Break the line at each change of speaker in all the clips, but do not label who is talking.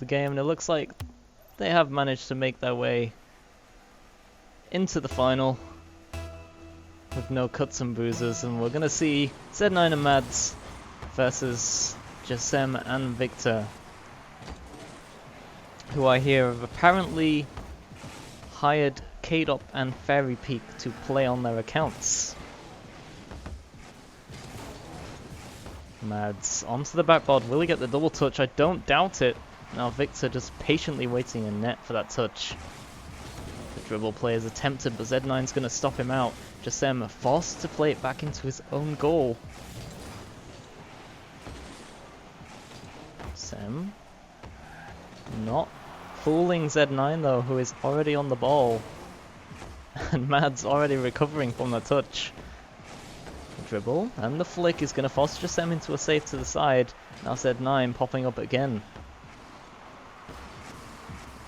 the game, and it looks like they have managed to make their way into the final with no cuts and bruises, and we're gonna see Z9 and Mads versus Jasem and Victor, who I hear have apparently hired Kadop and Fairy Peak to play on their accounts. Mads onto the backboard, will he get the double touch? I don't doubt it. Now Victor just patiently waiting in net for that touch. The dribble play is attempted, but Z9's going to stop him out. Jasem forced to play it back into his own goal. Jasem not fooling Z9 though, who is already on the ball. And Mads already recovering from the touch. The dribble and the flick is going to force Jasem into a save to the side. Now Z9 popping up again.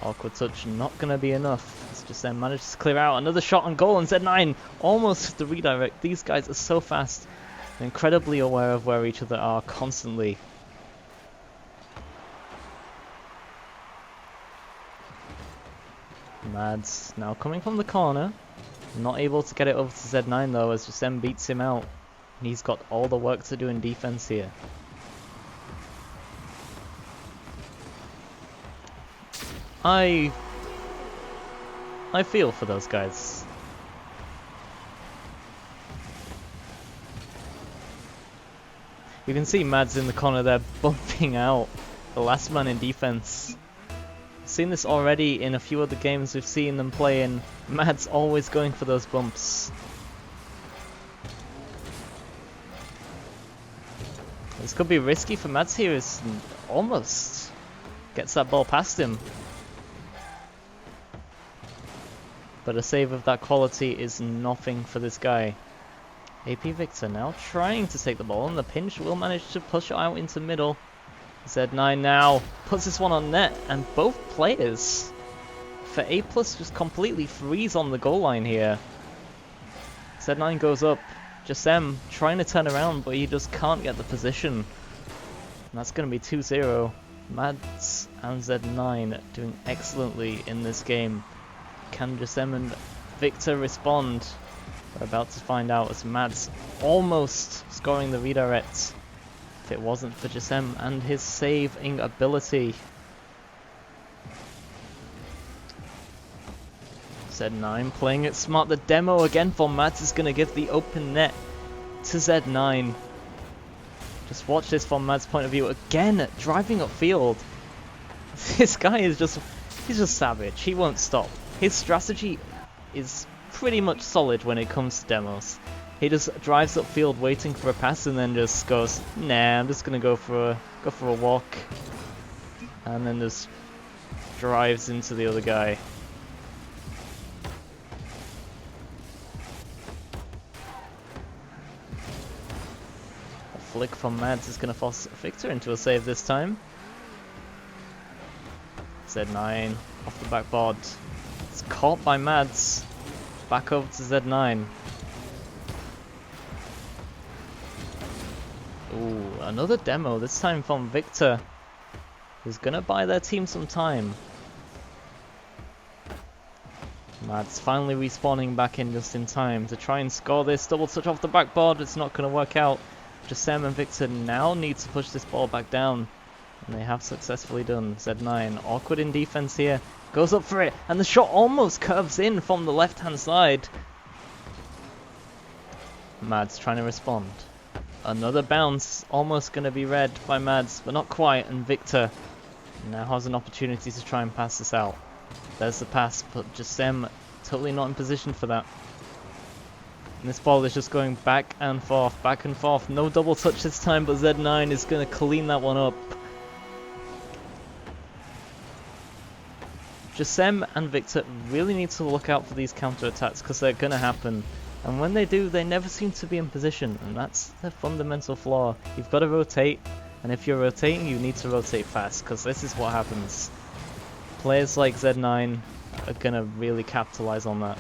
Awkward touch, not going to be enough. As Jasem manages to clear out another shot on goal, and Z9 almost the redirect. These guys are so fast, incredibly aware of where each other are constantly. Mads now coming from the corner, not able to get it over to Z9 though, as Jasem beats him out. And he's got all the work to do in defense here. I feel for those guys. You can see Mads in the corner there bumping out the last man in defense. I've seen this already in a few other games we've seen them play in. Mads always going for those bumps. This could be risky for Mads here, as almost gets that ball past him. But a save of that quality is nothing for this guy. AP Victor now trying to take the ball, and the pinch will manage to push it out into middle. Z9 now puts this one on net, and both players for A+ just completely freeze on the goal line here. Z9 goes up. Jasem trying to turn around, but he just can't get the position. And that's going to be 2-0. Mads and Z9 doing excellently in this game. Can Jasem and Victor respond? We're about to find out, as Mads almost scoring the redirect if it wasn't for Jasem and his saving ability. Z9 playing it smart. The demo again for Mads is going to give the open net to Z9. Just watch this from Mads' point of view. Again, driving upfield. This guy is he's just savage. He won't stop. His strategy is pretty much solid when it comes to demos. He just drives upfield waiting for a pass and then just goes, nah, I'm just gonna go for a walk, and then just drives into the other guy. A flick from Mads is gonna force Victor into a save this time. Z9 off the backboard. It's caught by Mads. Back over to Z9. Ooh, another demo, this time from Victor, who's gonna buy their team some time. Mads finally respawning back in just in time to try and score this. Double touch off the backboard, it's not gonna work out. Jasem and Victor now need to push this ball back down, and they have successfully done. Z9 awkward in defense here. Goes up for it, and the shot almost curves in from the left-hand side. Mads trying to respond. Another bounce, almost going to be read by Mads, but not quite, and Victor now has an opportunity to try and pass this out. There's the pass, but Jasem totally not in position for that. And this ball is just going back and forth, back and forth. No double touch this time, but Z9 is going to clean that one up. Jasem and Victor really need to look out for these counter-attacks, because they're going to happen. And when they do, they never seem to be in position, and that's the fundamental flaw. You've got to rotate, and if you're rotating, you need to rotate fast, because this is what happens. Players like Z9 are going to really capitalize on that.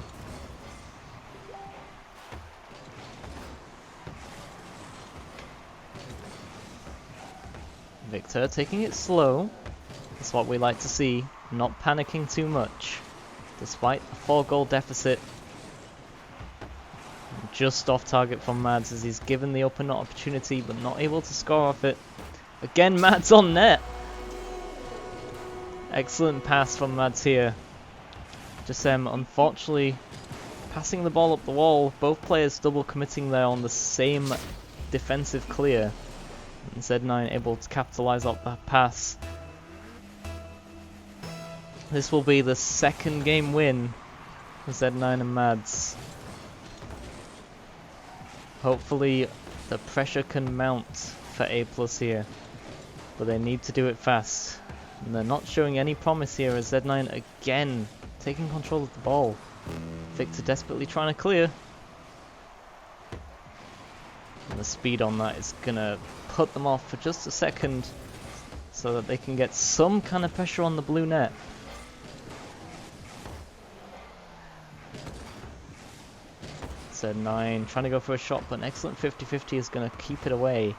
Victor taking it slow. That's what we like to see. Not panicking too much. Despite a 4-goal deficit. Just off target from Mads as he's given the open opportunity but not able to score off it. Again, Mads on net. Excellent pass from Mads here. Jesem unfortunately passing the ball up the wall. Both players double committing there on the same defensive clear. And Z9 able to capitalize off that pass. This will be the second game win for Z9 and Mads. Hopefully the pressure can mount for A+ here. But they need to do it fast. And they're not showing any promise here as Z9 again taking control of the ball. Victor desperately trying to clear. And the speed on that is going to put them off for just a second so that they can get some kind of pressure on the blue net. Z9 trying to go for a shot, but an excellent 50-50 is going to keep it away.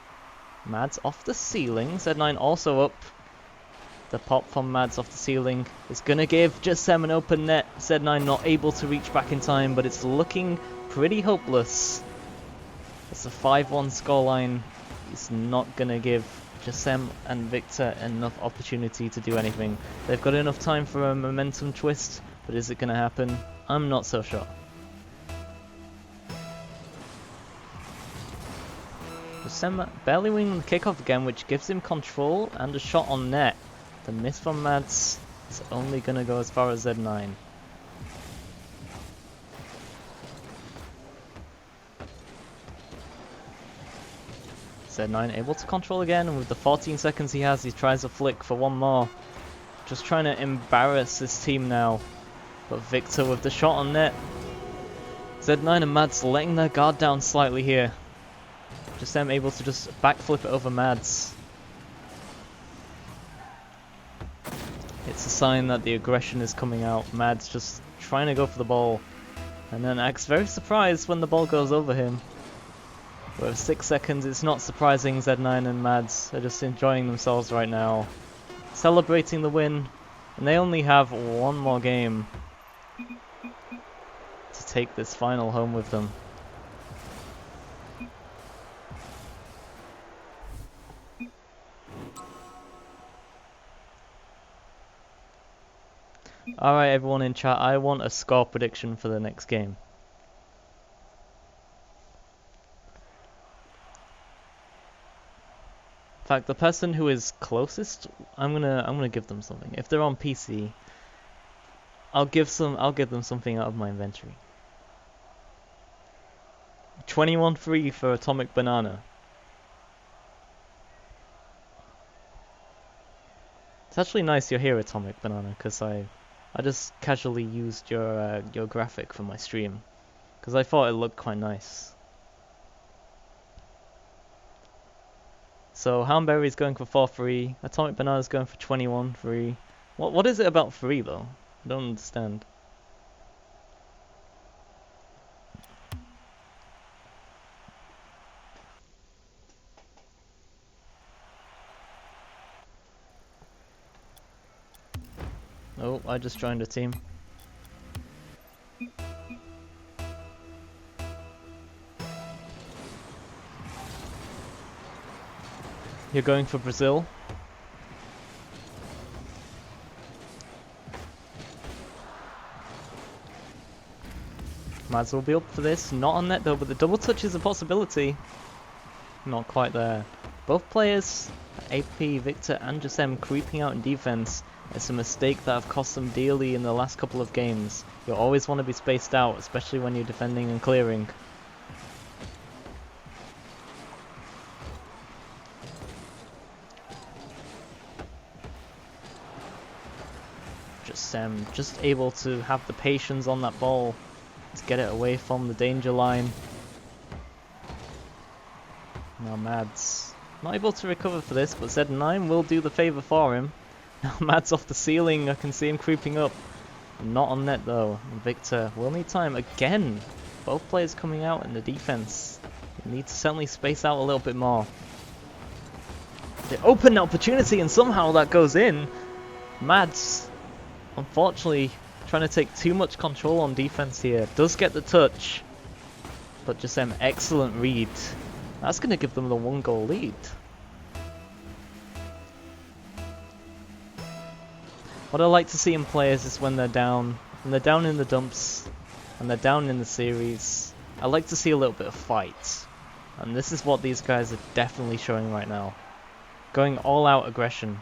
Mads off the ceiling. Z9 also up. The pop from Mads off the ceiling is going to give Jesem an open net. Z9 not able to reach back in time, but it's looking pretty hopeless. It's a 5-1 scoreline. It's not going to give Jesem and Victor enough opportunity to do anything. They've got enough time for a momentum twist, but is it going to happen? I'm not so sure. Jesem barely winning the kickoff again, which gives him control and a shot on net. The miss from Mads is only going to go as far as Z9. Z9 able to control again, and with the 14 seconds he has, he tries a flick for one more. Just trying to embarrass this team now. But Victor with the shot on net. Z9 and Mads letting their guard down slightly here. Just them able to just backflip it over Mads. It's a sign that the aggression is coming out. Mads just trying to go for the ball. And then acts very surprised when the ball goes over him. With 6 seconds, it's not surprising Z9 and Mads are just enjoying themselves right now. Celebrating the win. And they only have one more game to take this final home with them. Alright everyone in chat, I want a score prediction for the next game. In fact, the person who is closest, I'm gonna give them something. If they're on PC, I'll give them something out of my inventory. 21-3 for Atomic Banana. It's actually nice you're here, Atomic Banana, because I just casually used your graphic for my stream, because I thought it looked quite nice. So Houndberry's going for 4-3, Atomic Banana's going for 21-3. What is it about 3 though? I don't understand. Oh, I just joined a team. You're going for Brazil? Mads will be up for this. Not on net though, but the double touch is a possibility. Not quite there. Both players, AP, Victor and Jesem, creeping out in defense. It's a mistake that have cost them dearly in the last couple of games. You'll always want to be spaced out, especially when you're defending and clearing. Just able to have the patience on that ball to get it away from the danger line. Now Mads not able to recover for this, but Z9 will do the favour for him. Now Mads off the ceiling, I can see him creeping up. Not on net though. And Victor will need time again. Both players coming out in the defense. They need to certainly space out a little bit more. They open an opportunity and somehow that goes in. Mads, unfortunately, trying to take too much control on defense here. Does get the touch, but just an excellent read. That's going to give them the 1-goal lead. What I like to see in players is when they're down in the dumps, and they're down in the series, I like to see a little bit of fight. And this is what these guys are definitely showing right now. Going all out aggression.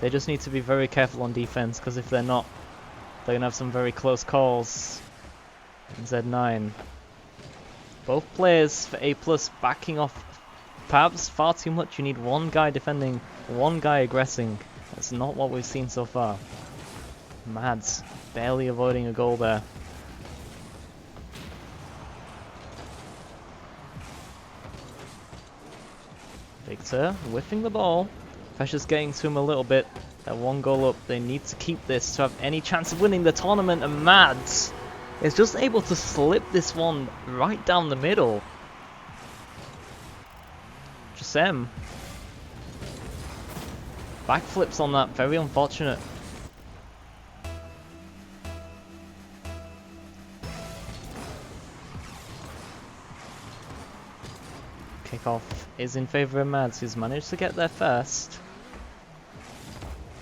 They just need to be very careful on defense, because if they're not, they're going to have some very close calls. And Z9. Both players for A+ backing off perhaps far too much. You need one guy defending, one guy aggressing. That's not what we've seen so far. Mads barely avoiding a goal there. Victor whiffing the ball. Pressure's getting to him a little bit. They're 1 goal up. They need to keep this to have any chance of winning the tournament. And Mads is just able to slip this one right down the middle. Jasem. Backflips on that. Very unfortunate. Kickoff is in favour of Mads, who's managed to get there first.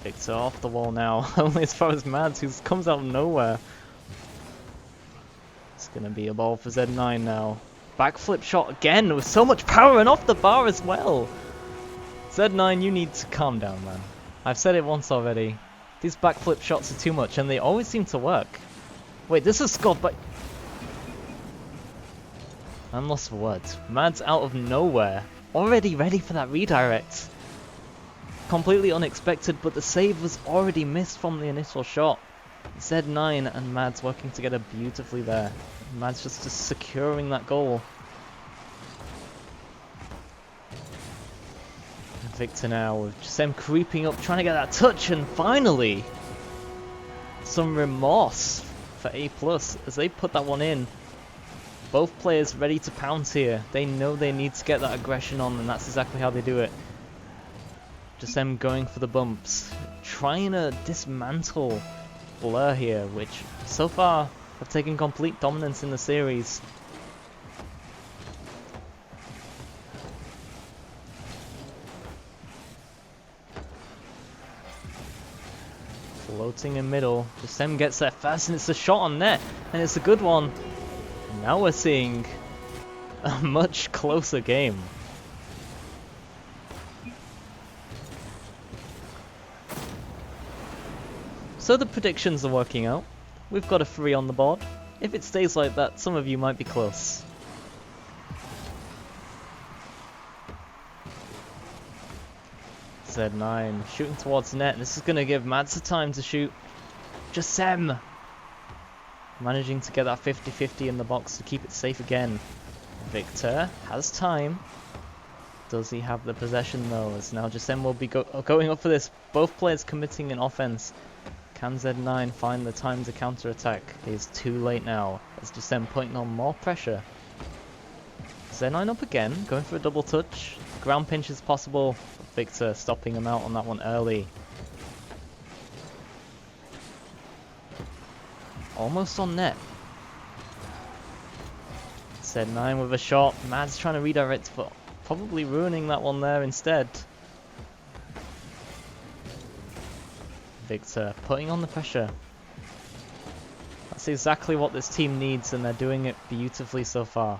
Victor off the wall now, only as far as Mads, who comes out of nowhere. It's going to be a ball for Z9 now. Backflip shot again with so much power and off the bar as well. Z9, you need to calm down, man. I've said it once already. These backflip shots are too much and they always seem to work. Wait, this is scored by... I'm lost for words. Mads out of nowhere. Already ready for that redirect. Completely unexpected, but the save was already missed from the initial shot. Z9 and Mads working together beautifully there. Mads just securing that goal. And Victor now with Jasem creeping up, trying to get that touch, and finally some remorse for A+ as they put that one in. Both players ready to pounce here. They know they need to get that aggression on, and that's exactly how they do it. Just them going for the bumps. Trying to dismantle Blur here, which so far have taken complete dominance in the series. Floating in middle. Just them gets there first, and it's a shot on net, and it's a good one. Now we're seeing a much closer game. So the predictions are working out. We've got a 3 on the board. If it stays like that, some of you might be close. Z9 shooting towards net. This is going to give Mads the time to shoot. Jasem managing to get that 50-50 in the box to keep it safe again. Victor has time. Does he have the possession though? As now Jasem will be going up for this. Both players committing an offense. Can Z9 find the time to counter-attack? It is too late now, as Jasem putting on more pressure. Z9 up again, going for a double touch. Ground pinch is possible. Victor stopping him out on that one early. Almost on net. Z9 with a shot. Mads trying to redirect, but probably ruining that one there instead. Victor putting on the pressure. That's exactly what this team needs, and they're doing it beautifully so far.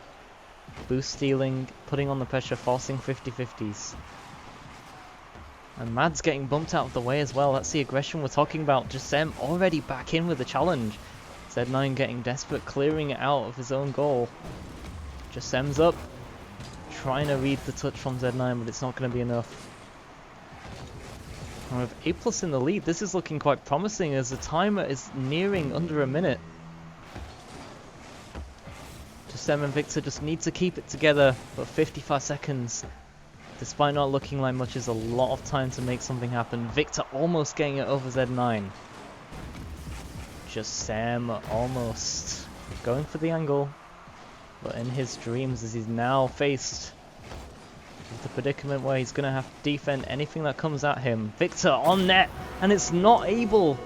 Boost stealing, putting on the pressure, forcing 50-50s. And Mads getting bumped out of the way as well. That's the aggression we're talking about. Jasem already back in with the challenge. Z9 getting desperate, clearing it out of his own goal. Jasem's up, trying to read the touch from Z9, but it's not going to be enough. And with A+ in the lead, this is looking quite promising as the timer is nearing under a minute. Jasem and Victor just need to keep it together for 55 seconds. Despite not looking like much, is a lot of time to make something happen. Victor almost getting it over Z9. Jasem almost going for the angle, but in his dreams as he's now faced The predicament where he's going to have to defend anything that comes at him. Victor on net, and it's not able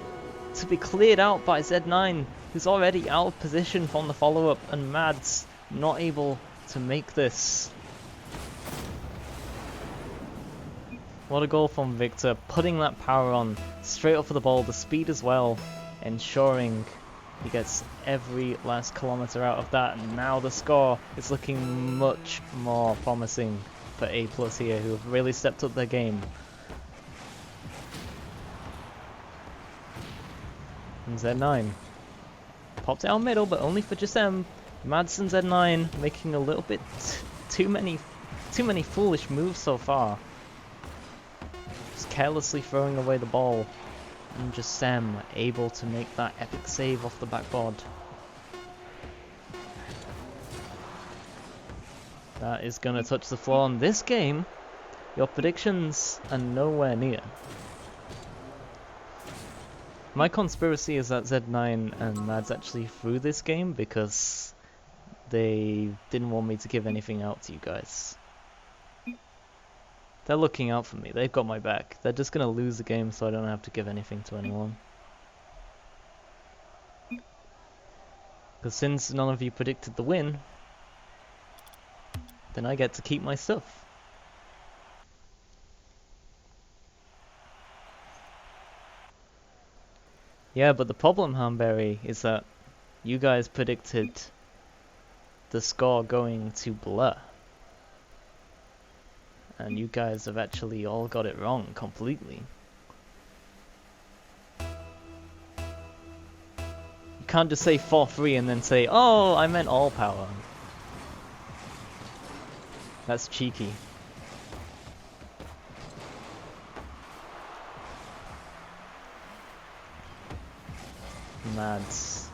to be cleared out by Z9, who's already out of position from the follow-up, and Mads not able to make this. What a goal from Victor, putting that power on, straight up for the ball, the speed as well, ensuring he gets every last kilometer out of that, and now the score is looking much more promising for A+ here, who have really stepped up their game. And Z9 popped down middle, but only for Gisem. Mads and Z9 making a little bit too many foolish moves so far. Just carelessly throwing away the ball. And Gisem able to make that epic save off the backboard. That is going to touch the floor on this game. Your predictions are nowhere near. My conspiracy is that Z9 and Mads actually threw this game because they didn't want me to give anything out to you guys. They're looking out for me. They've got my back. They're just going to lose the game so I don't have to give anything to anyone. Because since none of you predicted the win, then I get to keep my stuff. Yeah, but the problem, Hanberry, is that you guys predicted the score going to blur. And you guys have actually all got it wrong completely. You can't just say 4-3 and then say, oh, I meant all power. That's cheeky. Mads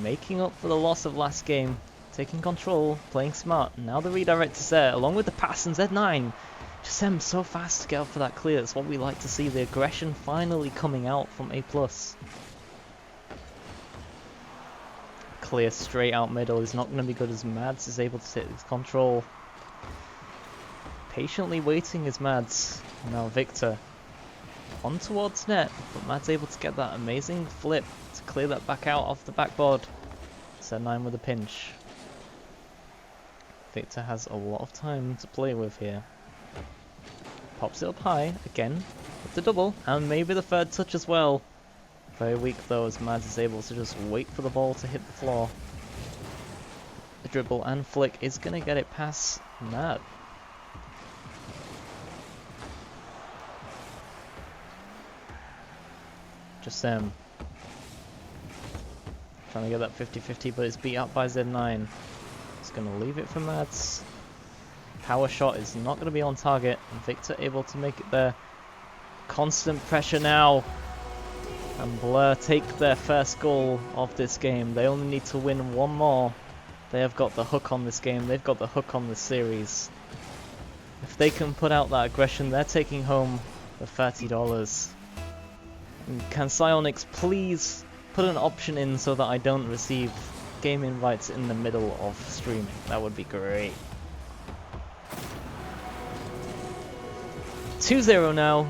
making up for the loss of last game, taking control, playing smart. Now the redirect is there, along with the pass, and Z9. Gisem so fast to get up for that clear. That's what we like to see, the aggression finally coming out from A+. Clear straight out middle is not going to be good as Mads is able to take his control. Patiently waiting is Mads. Now Victor on towards net, but Mads able to get that amazing flip to clear that back out off the backboard. Z9 with a pinch. Victor has a lot of time to play with here. Pops it up high again with the double, and maybe the third touch as well. Very weak though, as Mads is able to just wait for the ball to hit the floor. The dribble and flick is going to get it past Mad. Gisem trying to get that 50-50, but it's beat out by Z9. It's going to leave it for Mads. Power shot is not going to be on target, and Victor able to make it there. Constant pressure now, and Blur take their first goal of this game. They only need to win one more. They have got the hook on this game. They've got the hook on this series. If they can put out that aggression, they're taking home the $30. And can Psyonix please put an option in so that I don't receive game invites in the middle of streaming? That would be great. 2-0 now.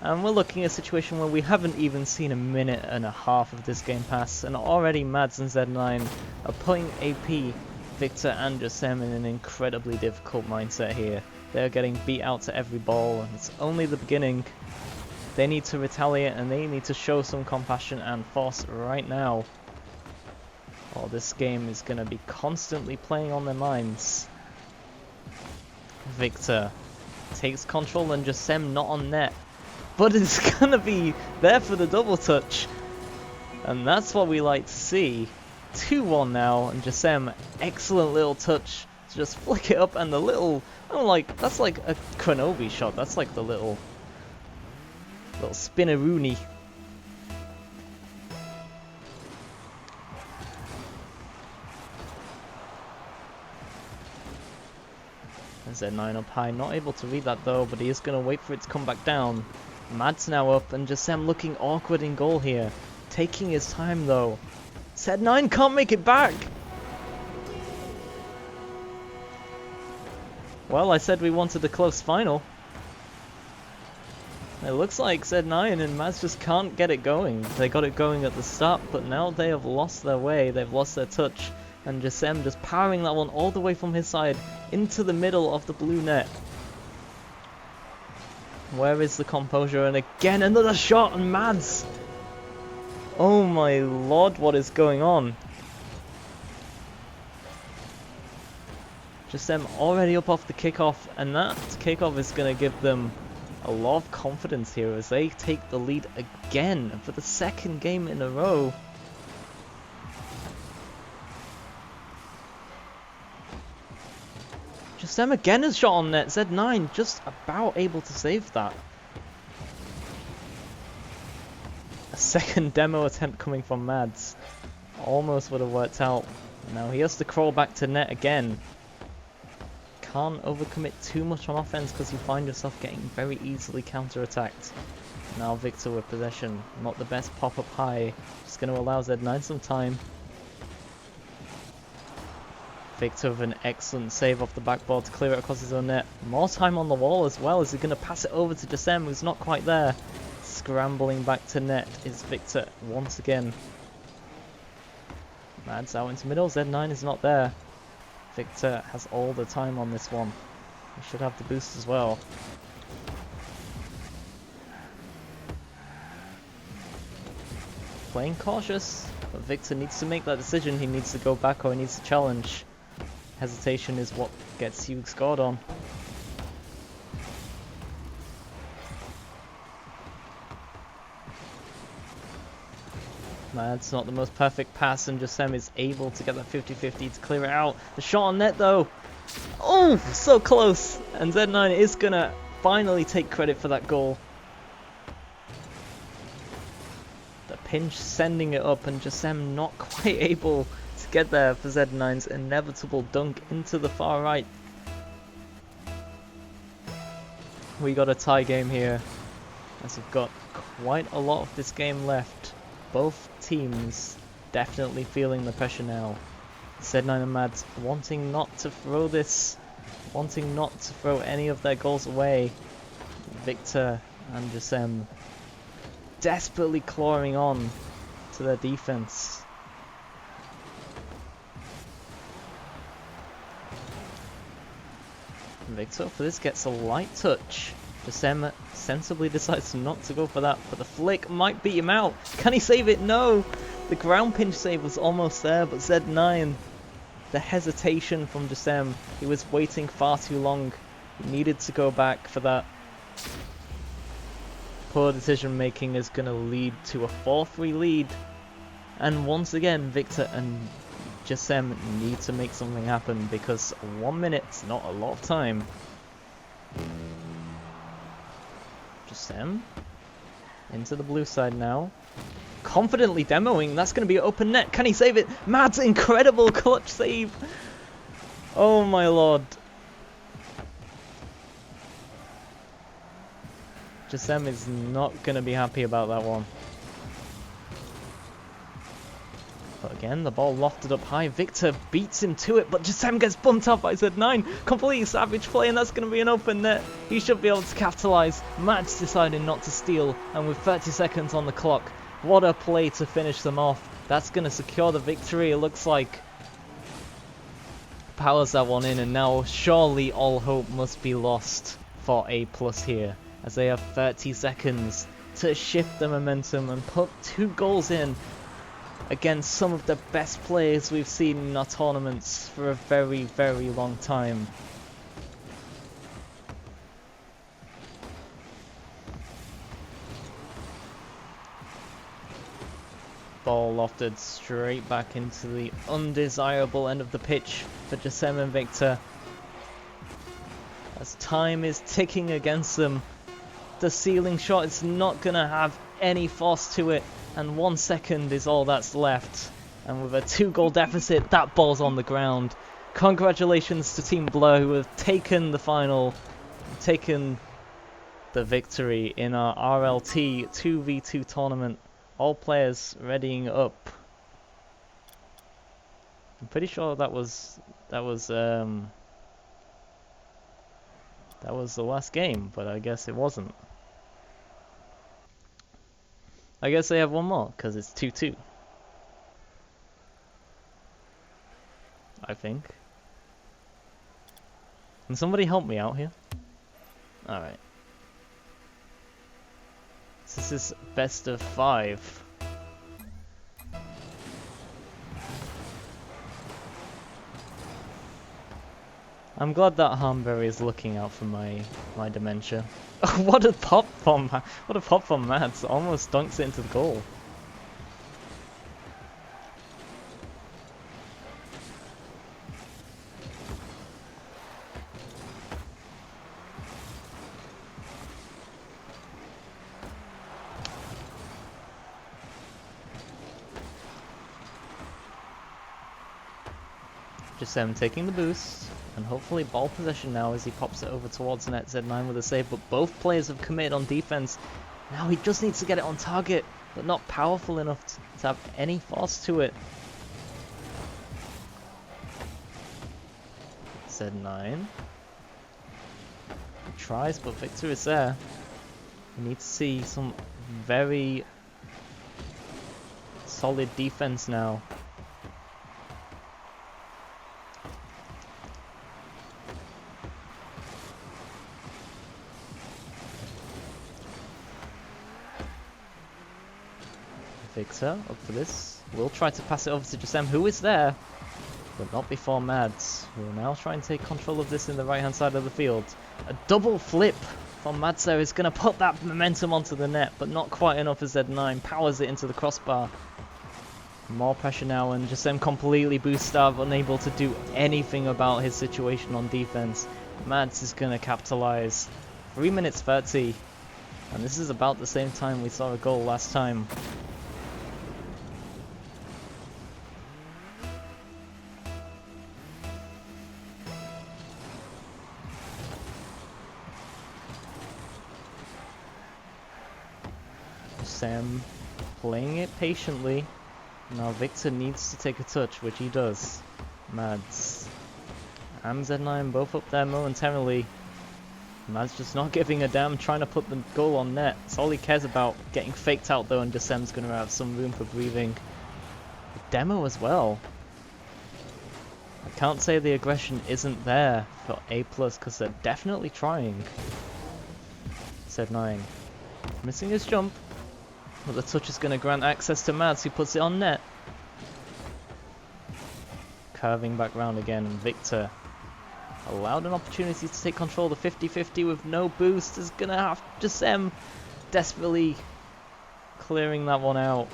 And we're looking at a situation where we haven't even seen a minute and a half of this game pass, and already Mads and Z9 are putting AP, Victor and Gisem in an incredibly difficult mindset here. They're getting beat out to every ball, and it's only the beginning. They need to retaliate, and they need to show some compassion and force right now, or this game is going to be constantly playing on their minds. Victor takes control, and Gisem not on net. But it's going to be there for the double touch. And that's what we like to see. 2-1 now, and Gisem, excellent little touch to just flick it up, and the little, that's like a Kronobi shot. That's like the little spinneroonie. Z9 up high, not able to read that though, but he is going to wait for it to come back down. Mads now up, and Gisem looking awkward in goal here. Taking his time though. Z9 can't make it back! Well, I said we wanted a close final. It looks like Z9 and Maz just can't get it going. They got it going at the start, but now they have lost their way, they've lost their touch. And Jasem just powering that one all the way from his side into the middle of the blue net. Where is the composure? And again, another shot on Mads! Oh my lord, what is going on? Jasem already up off the kickoff, and that kickoff is going to give them a lot of confidence here as they take the lead again for the second game in a row. Jasem again has shot on net. Z9 just about able to save that. A second demo attempt coming from Mads. Almost would have worked out. Now he has to crawl back to net again. Can't overcommit too much on offense because you find yourself getting very easily counter-attacked. Now Victor with possession. Not the best pop-up high. Just going to allow Z9 some time. Victor with an excellent save off the backboard to clear it across his own net. More time on the wall as well. Is he going to pass it over to Jasem, who's not quite there? Scrambling back to net is Victor once again. Mads out into middle. Z9 is not there. Victor has all the time on this one. He should have the boost as well. Playing cautious, but Victor needs to make that decision. He needs to go back or he needs to challenge. Hesitation is what gets you scored on. It's not the most perfect pass, and Jasem is able to get that 50-50 to clear it out. The shot on net though. Oh, so close. And Z9 is gonna finally take credit for that goal. The pinch sending it up, and Jasem not quite able to get there for Z9's inevitable dunk into the far right. We got a tie game here, as we've got quite a lot of this game left. Both teams definitely feeling the pressure now. Z9 and Mads wanting not to throw this, wanting not to throw any of their goals away. Victor and Jasem desperately clawing on to their defense. Victor for this gets a light touch. Jasem sensibly decides not to go for that, but the flick might beat him out. Can he save it? No! The ground pinch save was almost there, but Z9, the hesitation from Jasem, he was waiting far too long. He needed to go back for that. Poor decision making is going to lead to a 4-3 lead. And once again, Victor and Jasem need to make something happen because 1 minute's not a lot of time. Jasem into the blue side now. Confidently demoing. That's going to be an open net. Can he save it? Mads, incredible clutch save. Oh my lord. Jasem is not going to be happy about that one. But again, the ball lofted up high. Victor beats him to it, but Jasem gets bumped up by Z9. Completely savage play, and that's going to be an open net. He should be able to capitalise. Mads decided not to steal, and with 30 seconds on the clock, what a play to finish them off. That's going to secure the victory, it looks like. Powers that one in, and now surely all hope must be lost for A+ here, as they have 30 seconds to shift the momentum and put 2 goals in against some of the best players we've seen in our tournaments for a very, very long time. Ball lofted straight back into the undesirable end of the pitch for Jasem and Victor. As time is ticking against them, the ceiling shot is not going to have any force to it. And 1 second is all that's left. And with a 2-goal deficit, that ball's on the ground. Congratulations to Team Blur, who have taken the final, taken the victory in our RLT 2v2 tournament. All players readying up. I'm pretty sure that was That was the last game, but I guess it wasn't. I guess they have one more, because it's 2-2. I think. Can somebody help me out here? Alright. So this is best of 5. I'm glad that Harmberry is looking out for my dementia. What a pop from Mads! Almost dunks it into the goal. Just taking the boost, and hopefully ball possession now as he pops it over towards net. Z9 with a save, but both players have committed on defense. Now he just needs to get it on target, but not powerful enough to have any force to it. Z9 he tries, but Victor is there. We need to see some very solid defense now. Victor up for this. We'll try to pass it over to Jasem, who is there, but not before Mads. We'll now try and take control of this in the right hand side of the field. A double flip from Mads there is going to put that momentum onto the net, but not quite enough as Z9 powers it into the crossbar. More pressure now, and Jasem completely boosted up, unable to do anything about his situation on defense. Mads is going to capitalize. 3 minutes 30, and this is about the same time we saw a goal last time. Sam playing it patiently. Now Victor needs to take a touch, which he does. Mads and Z9 both up there momentarily. Mads just not giving a damn, trying to put the goal on net. That's all he cares about. Getting faked out though, and Jasem's going to have some room for breathing. The demo as well. I can't say the aggression isn't there for A+, because they're definitely trying. Z9 missing his jump. But the touch is going to grant access to Mads, who puts it on net. Curving back round again, and Victor allowed an opportunity to take control. The 50-50 with no boost is going to have Jasem desperately clearing that one out.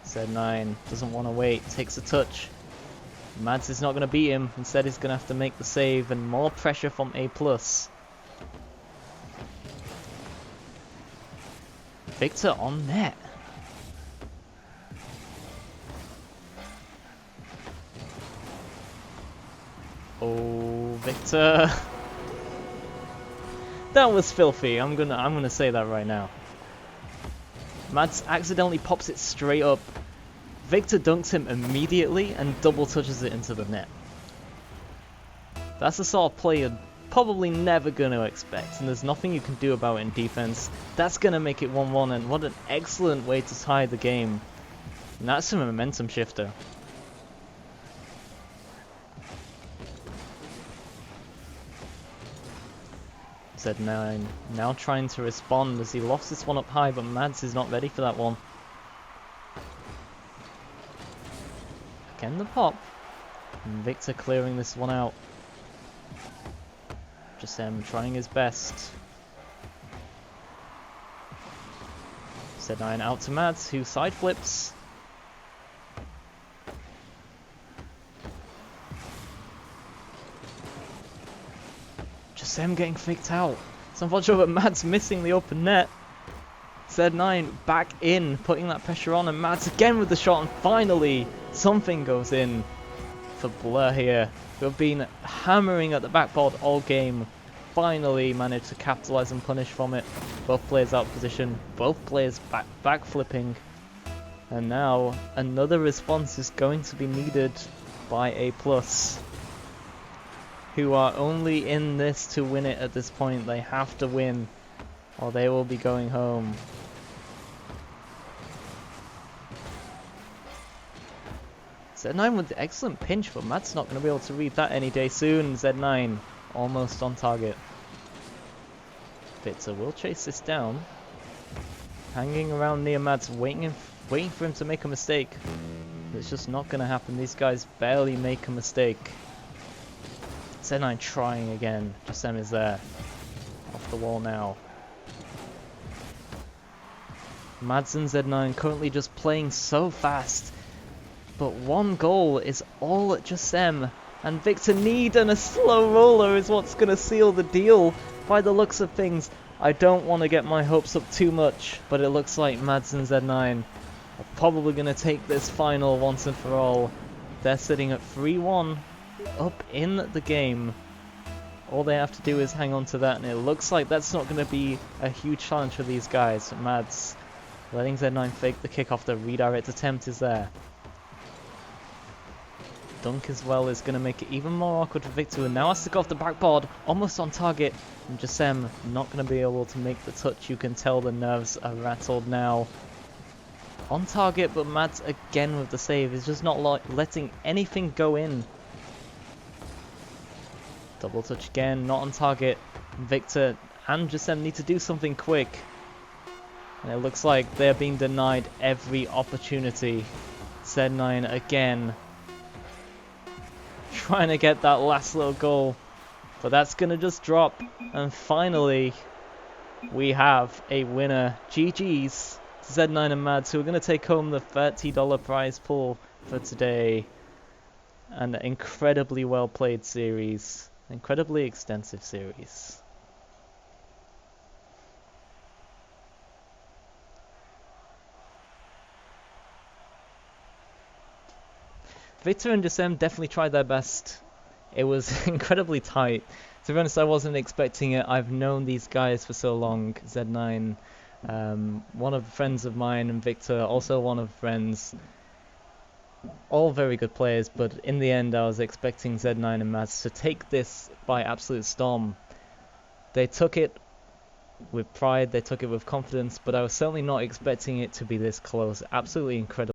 Z9 doesn't want to wait, takes a touch. Mads is not going to beat him, instead he's going to have to make the save, and more pressure from A+. Victor on net. Oh, Victor. That was filthy. I'm gonna say that right now. Mads accidentally pops it straight up. Victor dunks him immediately and double touches it into the net. That's the sort of play you're probably never going to expect, and there's nothing you can do about it in defense. That's going to make it 1-1, and what an excellent way to tie the game. And that's a momentum shifter. Z9 now trying to respond as he lofts this one up high, but Mads is not ready for that one. Again the pop, and Victor clearing this one out. Jasem trying his best. Z9 out to Mads, who side flips. Jasem getting faked out. It's unfortunate, but Mads missing the open net. Z9 back in, putting that pressure on, and Mads again with the shot, and finally something goes in for Blur here, who have been hammering at the backboard all game. Finally managed to capitalize and punish from it. Both players out of position, both players back flipping, and now another response is going to be needed by A+, who are only in this to win it at this point. They have to win, or they will be going home. Z9 with the excellent pinch, but Matt's not going to be able to read that any day soon. Z9 almost on target. Victor will chase this down. Hanging around near Mads, waiting for him to make a mistake. It's just not going to happen. These guys barely make a mistake. Z9 trying again. Jasem is there. Off the wall now. Mads and Z9 currently just playing so fast. But one goal is all at Jasem. And Victor need, and a slow roller is what's going to seal the deal by the looks of things. I don't want to get my hopes up too much, but it looks like Mads and Z9 are probably going to take this final once and for all. They're sitting at 3-1 up in the game. All they have to do is hang on to that, and it looks like that's not going to be a huge challenge for these guys. Mads letting Z9 fake the kickoff. The redirect attempt is there. Dunk as well is going to make it even more awkward for Victor, and now has to go off the backboard, almost on target, and Jasem not going to be able to make the touch. You can tell the nerves are rattled now. On target, but Mads again with the save is just not letting anything go in. Double touch again, not on target. Victor and Jasem need to do something quick, and it looks like they're being denied every opportunity. Z9 again trying to get that last little goal, but that's gonna just drop, and finally we have a winner. GG's to Z9 and Mads, who are gonna take home the $30 prize pool for today. An incredibly well played series, incredibly extensive series. Victor and Jasem definitely tried their best. It was incredibly tight. To be honest, I wasn't expecting it. I've known these guys for so long. Z9, one of the friends of mine, and Victor, also one of friends. All very good players, but in the end I was expecting Z9 and Mads to take this by absolute storm. They took it with pride, they took it with confidence, but I was certainly not expecting it to be this close. Absolutely incredible.